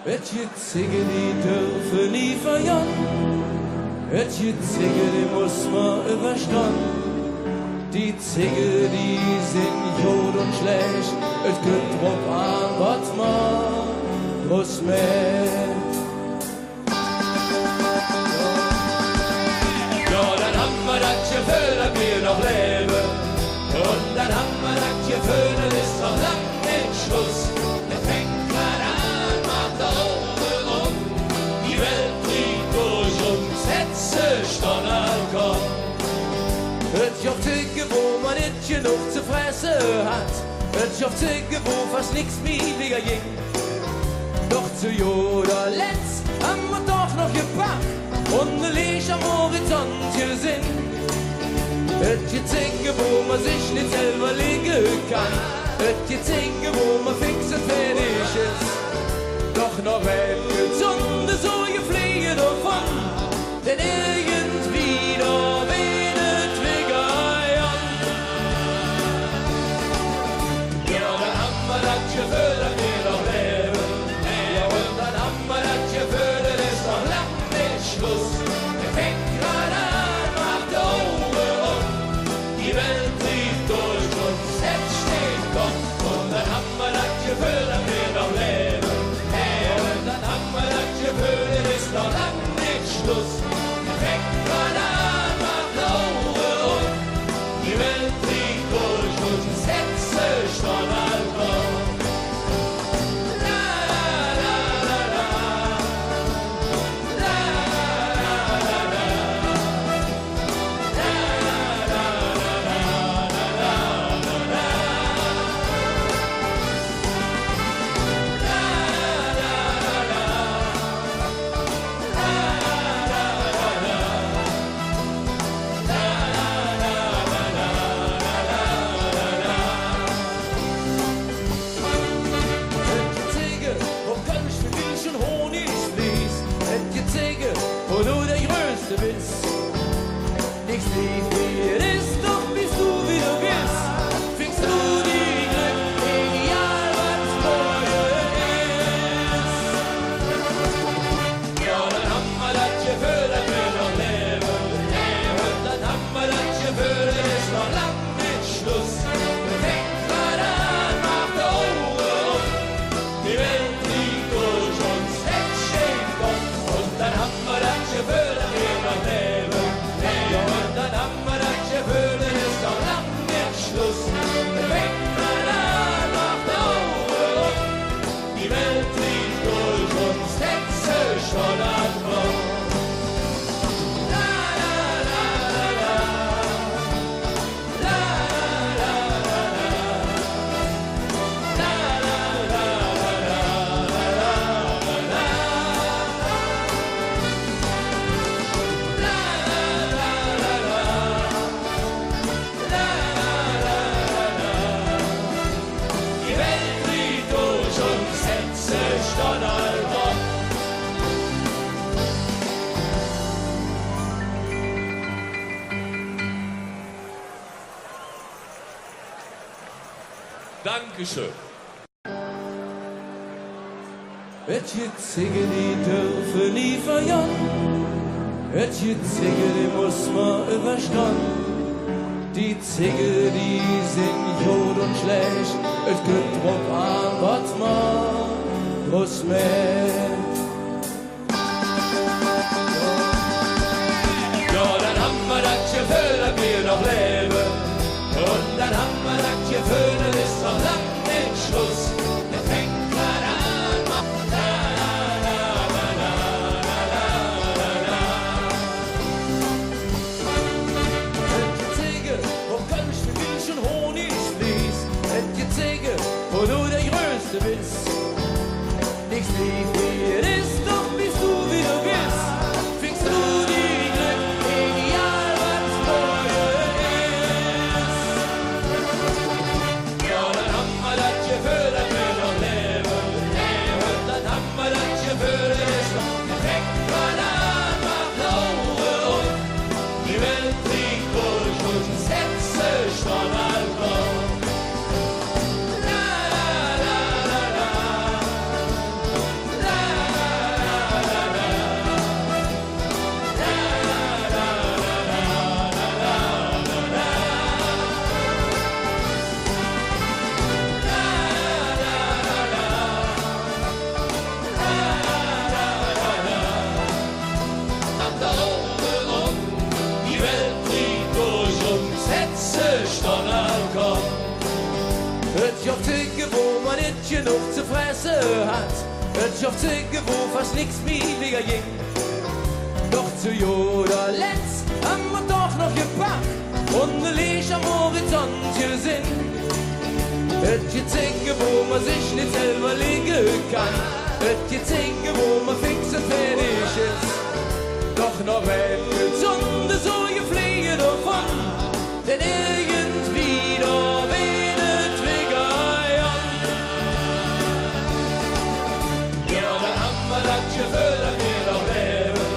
Et Ziege, die dürfen nie verjahren. Et Ziege, die muss man überstehen. Die Ziege, die sind jod und schlecht. Et gibt drauf an, was man muss mehr. Ja, dann haben wir das Gefühl, dass wir noch leben. Und dann haben wir das Gefühl, das ist noch lang nicht Schluss. Es fängt grad an, macht da oben rum. Die Welt dreht durch uns, Hetze, Donnergott. Es gibt Tage, wo man nicht genug zu fressen hat. Es gibt Tage, wo fast nichts mehr ging. Doch zu jeder Letzt haben wir doch noch gepackt und ein Licht am Horizont gesehen. Es gibt Tage, wo man sich nicht selber legen kann. Es gibt Tage, wo man fix und fertig ist. Doch noch ein gesunde so gefliegen davon, denn irgendwie da wedet wieder an. Ja, dann haben wir das Gefühl, dass wir noch leben. Ja, und dann haben wir das Gefühl, das ist noch lang nicht Schluss. Der fängt grad an, macht da oben rum. Die Welt dreht durch uns, jetzt steht Gott. Und dann haben wir das Gefühl, dass wir noch leben. Ja, und dann haben wir das Gefühl, das ist noch lang nicht Schluss. Der fängt grad an, macht da oben rum. Die Welt dreht durch uns, jetzt steht Gott. Wo du der Größte bist. Nichts lief wie es ist, doch bist du wie du bist. Findest du die Glück, egal was morgen ist. Ja, dann haben wir das Gefühl, dass wir noch leben. Und dann haben wir das Gefühl, es ist noch lang nicht Schluss. Wir fängt grad an, macht da oben rum. Die Welt liegt durch uns, jetzt steht Gott. Und dann haben wir das Gefühl, dass wir noch leben. Ja, und dann haben wir das Gefühl, es ist noch lang nicht Schluss. Wir fängt grad an, macht da oben rum. Die Welt liegt durch uns, jetzt ist schon angekommen. La la la la la. La la la la la. La la la la la la. Die Welt dreht durch uns, Hetze, Donnergott. Dankeschön. Et Ziege, die dürfen nie verjahren. Et Ziege, die muss man überstehen. Die Ziege, die sind jod und schlecht. Et gibt drauf an, was man muss mehr. Ja, dann haben wir das Gefühl, dass wir noch leben. Und dann haben wir das Gefühl, das ist noch lang nicht Schluss. Der fängt grad an, macht la la la la la la la. Et Ziege, wo Kölsch mit Milch und Honig fließt. Et Ziege, wo du der Größte bist. Nichts lief wie Fresse hat. Ich auf Züge, wo fast nix mehr ging. Doch zu Joda letzt haben wir doch noch gepackt und ne Licht am Horizont gesehen. Et gibt Dinge, wo man sich nicht selber legen kann. Et gibt Dinge, wo man fix und fertig ist. Doch noch wenn Sonne so gefliegen davon, denn irgendwie da wenet wieder an. Ja, dann haben wir das Gefühl, dass wir noch leben.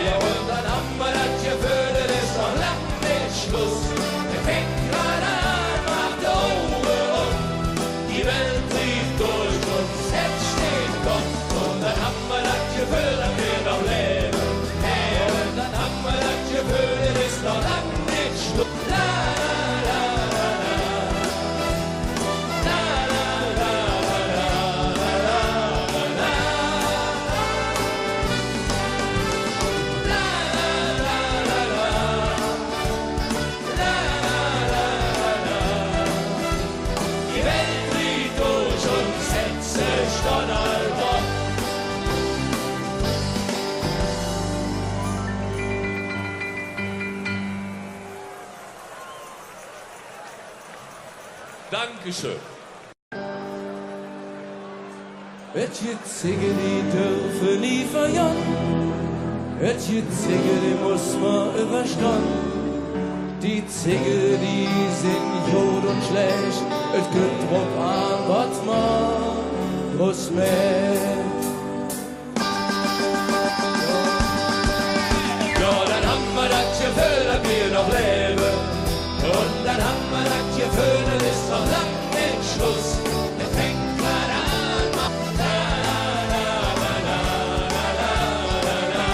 Ja, und dann haben wir das Gefühl, das ist noch lang nicht Schluss. Der fängt gerade an, macht die Augen auf. Die Welt zieht durch uns, jetzt steht Gott. Und dann haben wir das Gefühl, dass wir noch leben. Und dann haben wir das Gefühl, das ist noch lang nicht Schluss. La, la, la, la, la, la, la, die Welt dreht durch uns, setzt sich dann Alter. Dankeschön. Et gibt Dinge, die dürfen nie verjahren. Et gibt Dinge, die muss man überstehen. Die Dinge, die sind gut und schlecht. Et gibt drauf an, was man muss mehr. Ja, dann haben wir das Gefühl, dass wir noch leben. Und dann haben wir das Gefühl, das ist noch lang nicht Schluss. Der fängt gerade an, macht la la la la la la la.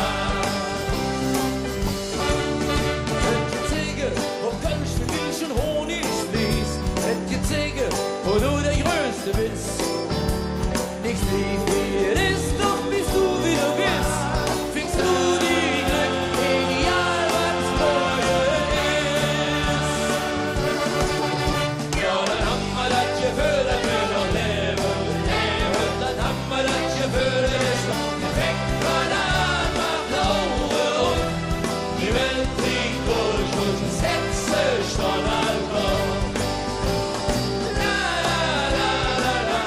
Et gibt Dinge, wo Kölsch für Milch und Honig fließt. Et gibt Dinge, wo du der Größte bist. Nichts lief wie es ist, doch bist du wie du bist. Findest du die Glück, egal was morgen ist. Ja, dann haben wir das Gefühl, dass wir noch leben. Und dann haben wir das Gefühl, das ist noch perfekt. Gerade an, macht Augen auf. Die Welt fliegt durch uns, setzt sich dann Alter. La, la, la, la, la, la, la, la.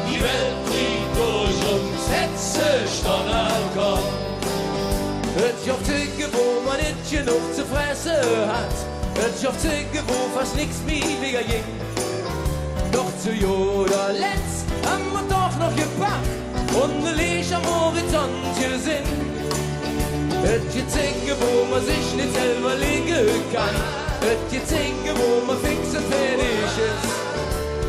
Die Welt fliegt durch uns, setzt sich dann Alter. Et gibt Dinge, wo man nicht genug zu fressen hat. Et gibt Dinge, wo fast nix mehr ging. Doch zu Joda letzt haben wir doch noch gepackt und ne Licht am Horizont gesehen. Et gibt Dinge, wo man sich nicht selber legen kann. Et gibt Dinge, wo man fix und fertig ist.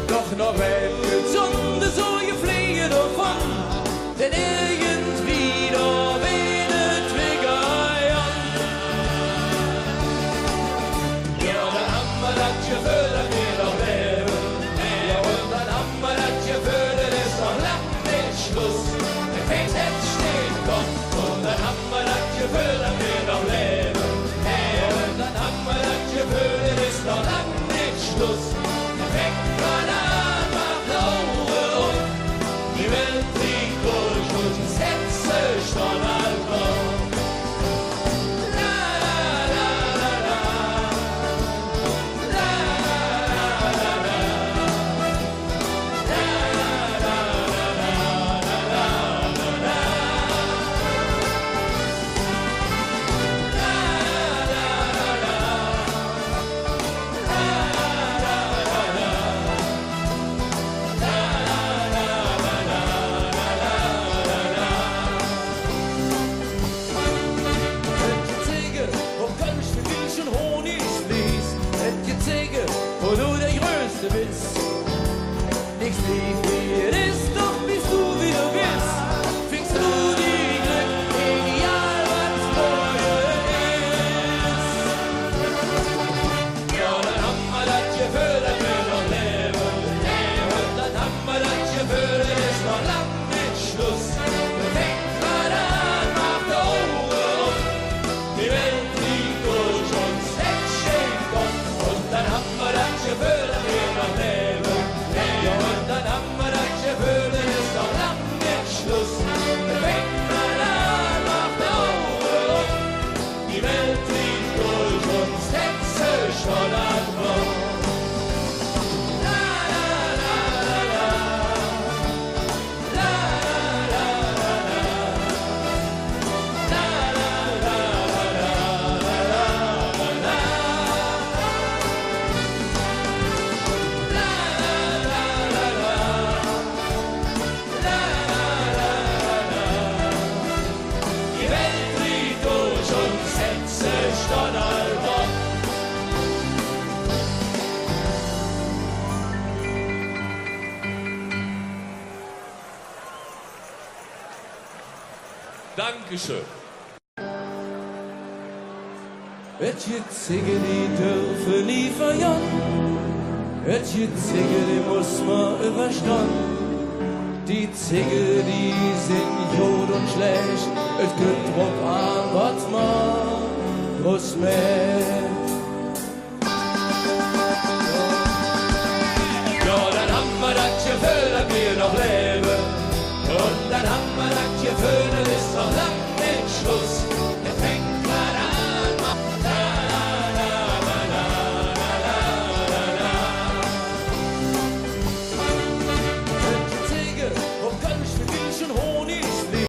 Doch noch wenn die Sonne so gefliegen davon, denn irgendwie da wenet wieder an. Ja, dann haben wir das Gefühl, dass wir noch leben. Ja, und dann haben wir das Gefühl, das ist noch lang nicht Schluss. Der fängt jetzt steht Gott. Und dann haben wir das Gefühl, dass wir noch leben. Ja, und dann haben wir das Gefühl, das ist noch lang nicht Schluss. Der fängt gerade an, macht Dankeschön. Et Ziege, die dürfen nie feiern. Et Ziege, die muss man überstanden. Die Ziege, die sind jod und schlecht. Et gibt drauf an, was man muss mehr.